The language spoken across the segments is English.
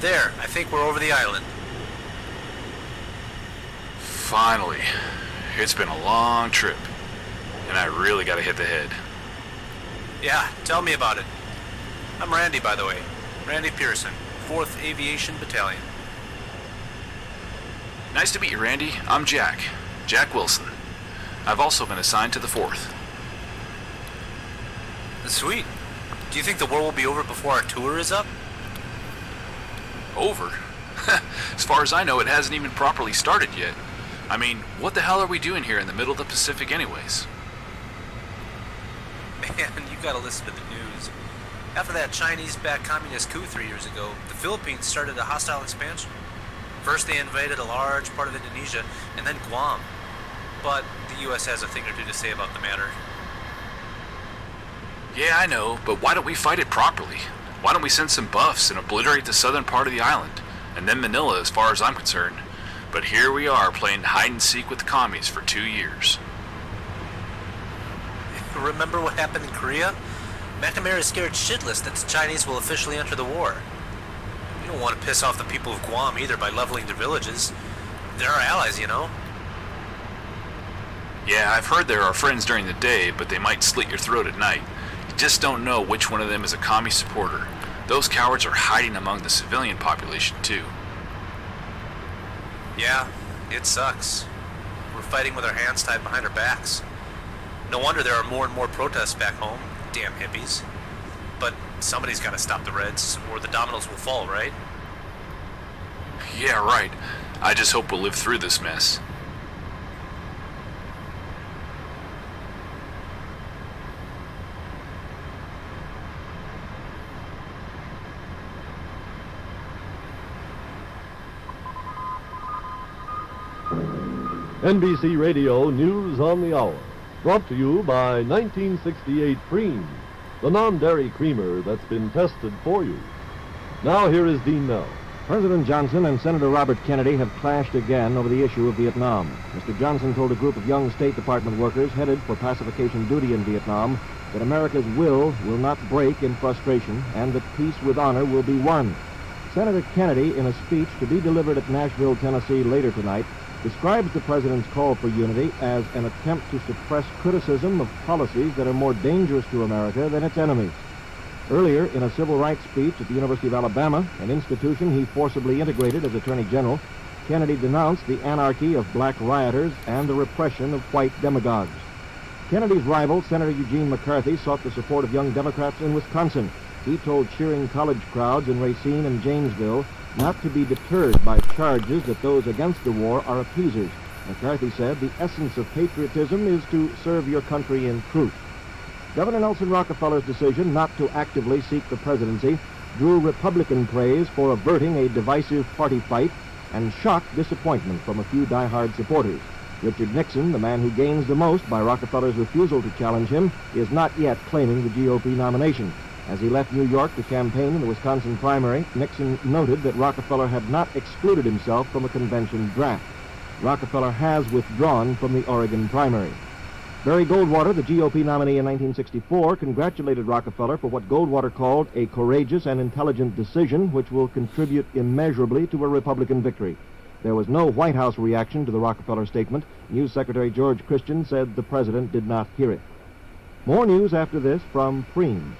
There, I think we're over the island. Finally. It's been a long trip, and I really gotta hit the head. Yeah, tell me about it. I'm Randy, by the way. Randy Pearson, 4th Aviation Battalion. Nice to meet you, Randy. I'm Jack. Jack Wilson. I've also been assigned to the 4th. Sweet. Do you think the war will be over before our tour is up? Over? As far as I know, it hasn't even properly started yet. I mean, what the hell are we doing here in the middle of the Pacific anyways? Man, you gotta listen to the news. After that Chinese-backed communist coup 3 years ago, the Philippines started a hostile expansion. First they invaded a large part of Indonesia, and then Guam. But the U.S. has a thing or two to say about the matter. Yeah, I know, but why don't we fight it properly? Why don't we send some buffs and obliterate the southern part of the island, and then Manila as far as I'm concerned. But here we are playing hide-and-seek with the commies for 2 years. Remember what happened in Korea? McNamara is scared shitless that the Chinese will officially enter the war. You don't want to piss off the people of Guam either by leveling their villages. They're our allies, you know? Yeah, I've heard they're our friends during the day, but they might slit your throat at night. You just don't know which one of them is a commie supporter. Those cowards are hiding among the civilian population, too. Yeah, it sucks. We're fighting with our hands tied behind our backs. No wonder there are more and more protests back home. Damn hippies. But somebody's got to stop the Reds, or the dominoes will fall, right? Yeah, right. I just hope we'll live through this mess. NBC Radio News on the Hour, brought to you by 1968 Cream, the non-dairy creamer that's been tested for you. Now here is Dean Mell. President Johnson and Senator Robert Kennedy have clashed again over the issue of Vietnam. Mr. Johnson told a group of young State Department workers headed for pacification duty in Vietnam that America's will not break in frustration and that peace with honor will be won. Senator Kennedy, in a speech to be delivered at Nashville, Tennessee later tonight, describes the president's call for unity as an attempt to suppress criticism of policies that are more dangerous to America than its enemies. Earlier, in a civil rights speech at the University of Alabama, an institution he forcibly integrated as Attorney General, Kennedy denounced the anarchy of black rioters and the repression of white demagogues. Kennedy's rival, Senator Eugene McCarthy, sought the support of young Democrats in Wisconsin. He told cheering college crowds in Racine and Janesville not to be deterred by charges that those against the war are appeasers. McCarthy said the essence of patriotism is to serve your country in truth. Governor Nelson Rockefeller's decision not to actively seek the presidency drew Republican praise for averting a divisive party fight and shocked disappointment from a few diehard supporters. Richard Nixon, the man who gains the most by Rockefeller's refusal to challenge him, is not yet claiming the GOP nomination. As he left New York to campaign in the Wisconsin primary, Nixon noted that Rockefeller had not excluded himself from a convention draft. Rockefeller has withdrawn from the Oregon primary. Barry Goldwater, the GOP nominee in 1964, congratulated Rockefeller for what Goldwater called a courageous and intelligent decision which will contribute immeasurably to a Republican victory. There was no White House reaction to the Rockefeller statement. News Secretary George Christian said the president did not hear it. More news after this from Preem.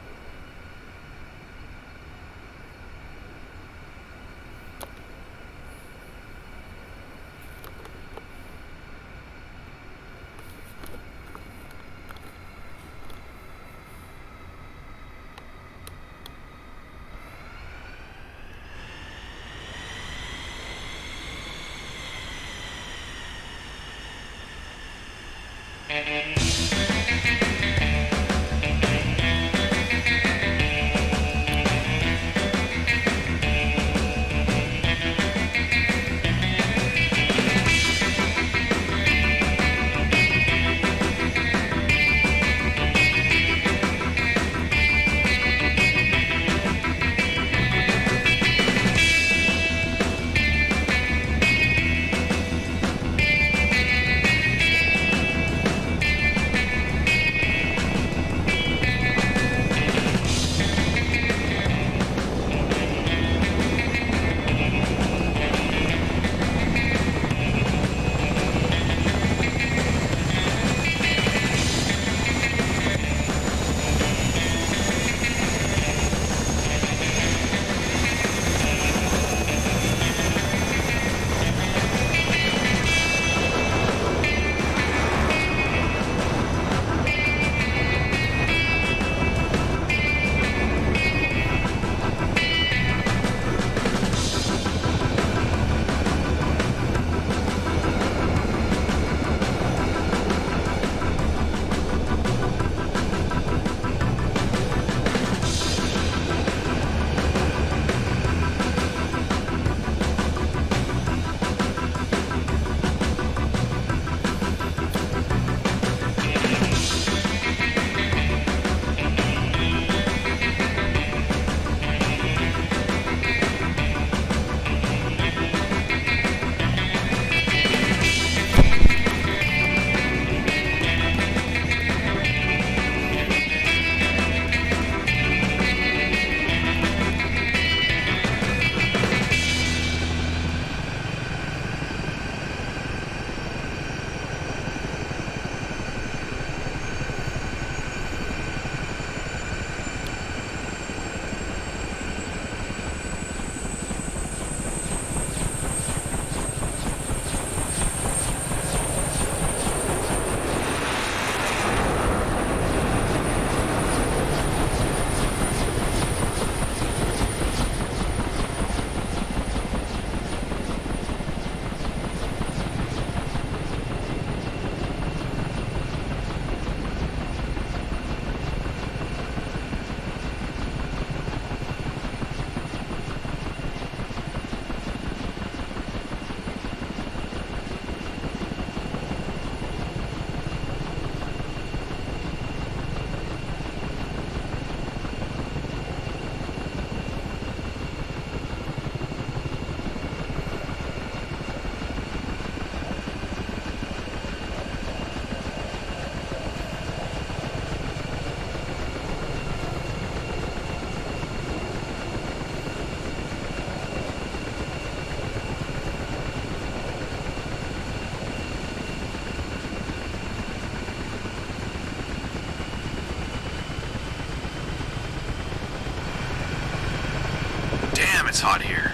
It's hot here.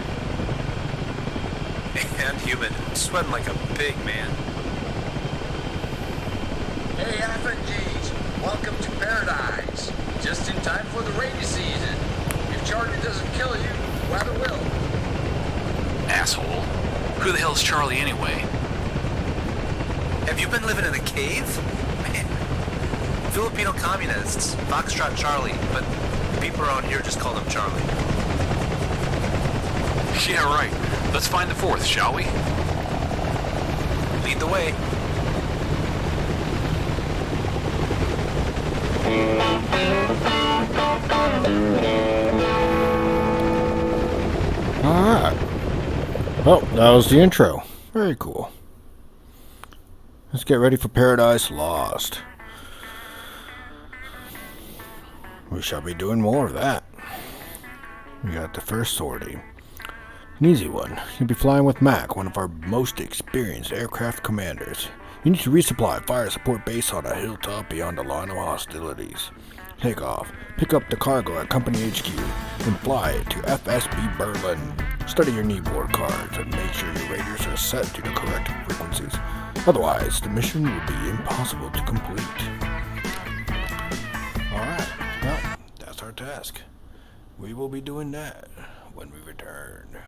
And humid. Sweating like a pig, man. Hey, FNGs, welcome to paradise. Just in time for the rainy season. If Charlie doesn't kill you, weather will. Asshole. Who the hell's Charlie anyway? Have you been living in a cave? Man, Filipino communists, Foxtrot Charlie, but people around here just call him Charlie. Yeah, right. Let's find the fourth, shall we? Lead the way. Alright. Well, that was the intro. Very cool. Let's get ready for Paradise Lost. We shall be doing more of that. We got the first sortie. An easy one. You'll be flying with Mac, one of our most experienced aircraft commanders. You need to resupply fire support base on a hilltop beyond the line of hostilities. Take off, pick up the cargo at Company HQ, and fly it to FSB Berlin. Study your kneeboard cards and make sure your radios are set to the correct frequencies. Otherwise, the mission will be impossible to complete. Alright, well, that's our task. We will be doing that when we return.